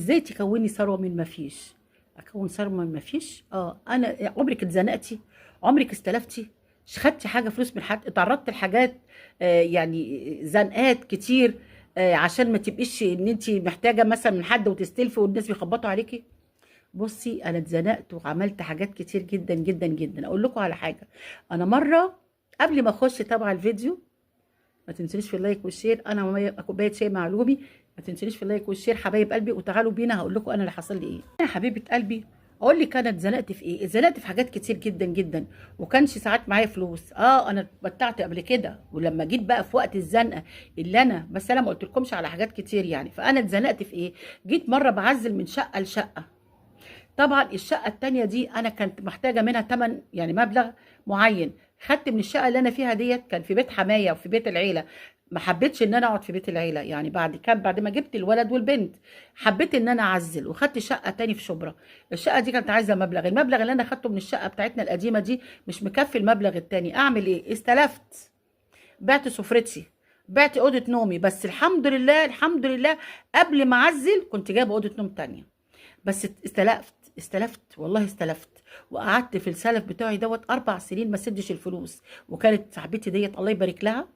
ازاي تكوني ثروه من ما فيش؟ اكون ثروه من ما فيش؟ انا عمرك اتزنقتي؟ عمرك استلفتي؟ خدتي حاجه فلوس من حد؟ اتعرضت لحاجات يعني زنقات كتير عشان ما تبقيش ان انت محتاجه مثلا من حد وتستلفي والناس بيخبطوا عليكي؟ بصي، انا اتزنقت وعملت حاجات كتير جدا جدا جدا. اقول لكم على حاجه. انا مره قبل ما اخش طبعا الفيديو، ما تنسونيش في اللايك والشير. انا ومية كوبايه شاي معلومي. ما تنسونيش في اللايك والشير حبايب قلبي، وتعالوا بينا هقول لكم انا اللي حصل لي ايه يا حبيبه قلبي. اقول لك انا اتزنقت في ايه؟ اتزنقت في حاجات كتير جدا جدا، وكانش ساعات معايا فلوس. انا اتمتعت قبل كده، ولما جيت بقى في وقت الزنقه اللي انا بس انا ما قلتلكمش على حاجات كتير يعني. فانا اتزنقت في ايه؟ جيت مره بعزل من شقه لشقه. طبعا الشقه التانيه دي انا كنت محتاجه منها تمن، يعني مبلغ معين. خدت من الشقه اللي انا فيها ديت، كان في بيت حمايه وفي بيت العيله. ما حبيتش ان انا اقعد في بيت العيله يعني، بعد ما جبت الولد والبنت حبيت ان انا اعزل، وخدت شقه تاني في شبرا. الشقه دي كانت عايزه مبلغ، المبلغ اللي انا خدته من الشقه بتاعتنا القديمه دي مش مكفي المبلغ التاني. اعمل ايه؟ استلفت. بعت سفرتي، بعت اوضه نومي. بس الحمد لله الحمد لله، قبل ما اعزل كنت جايبه اوضه نوم تانيه. بس استلفت والله استلفت. وقعدت في السلف بتاعي دوت 4 سنين ما سدش الفلوس. وكانت صاحبتي ديت الله يبارك لها،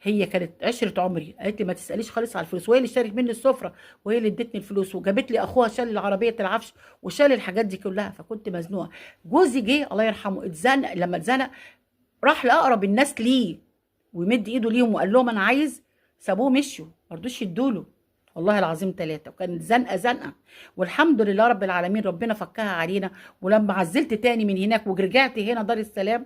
هي كانت عشرة عمري، قالت لي ما تسأليش خالص على الفلوس، وهي اللي اشترت مني السفرة، وهي اللي ادتني الفلوس، وجابت لي اخوها شال العربية العفش وشال الحاجات دي كلها. فكنت مزنوقة. جوزي جه الله يرحمه اتزنق، لما اتزنق راح لاقرب الناس ليه ويمد ايده ليهم وقال لهم انا عايز. سابوه مشوا، ما رضوش يدوله. والله العظيم 3. وكانت زنقه زنقه، والحمد لله رب العالمين ربنا فكها علينا. ولما عزلت تاني من هناك ورجعت هنا دار السلام،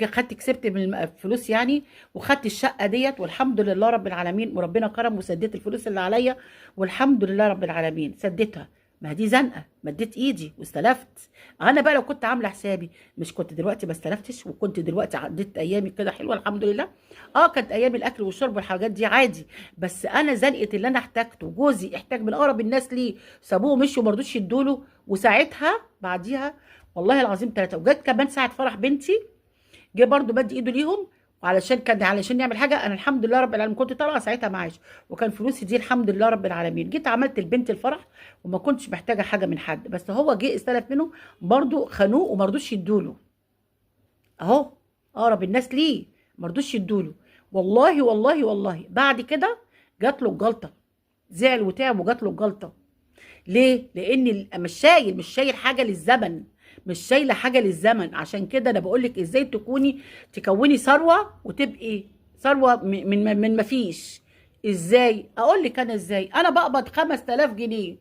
خدت كسبت من الفلوس يعني، وخدت الشقه ديت والحمد لله رب العالمين. وربنا كرم وسديت الفلوس اللي عليا، والحمد لله رب العالمين سديتها. ما دي زنقه، مديت ايدي واستلفت. انا بقى لو كنت عامله حسابي، مش كنت دلوقتي ما استلفتش، وكنت دلوقتي عديت ايامي كده حلوه الحمد لله. كانت ايام الاكل والشرب والحاجات دي عادي. بس انا زنقه اللي انا احتاجته، جوزي احتاج من اقرب الناس ليه، سابوه مشوا وما رضوش يدوله. وساعتها بعديها والله العظيم 3. وجت كمان ساعه فرح بنتي، جه برضو مد ايده ليهم. علشان نعمل حاجه. انا الحمد لله رب العالمين كنت طالعه ساعتها معاش، وكان فلوسي دي الحمد لله رب العالمين. جيت عملت لبنت الفرح وما كنتش محتاجه حاجه من حد، بس هو جه استلف منه برضو، خانوه وما رضوش يدوله. اهو، اقرب الناس ليه ما رضوش يدوله. والله والله والله بعد كده جات له الجلطه. زعل وتعب وجات له الجلطه. ليه؟ لان مش شايل حاجه للزمن، مش شايله حاجه للزمن. عشان كده انا بقول لك ازاي تكوني ثروه وتبقي ثروه من ما فيش. ازاي؟ اقول لك انا ازاي. انا بقبض 5000 جنيه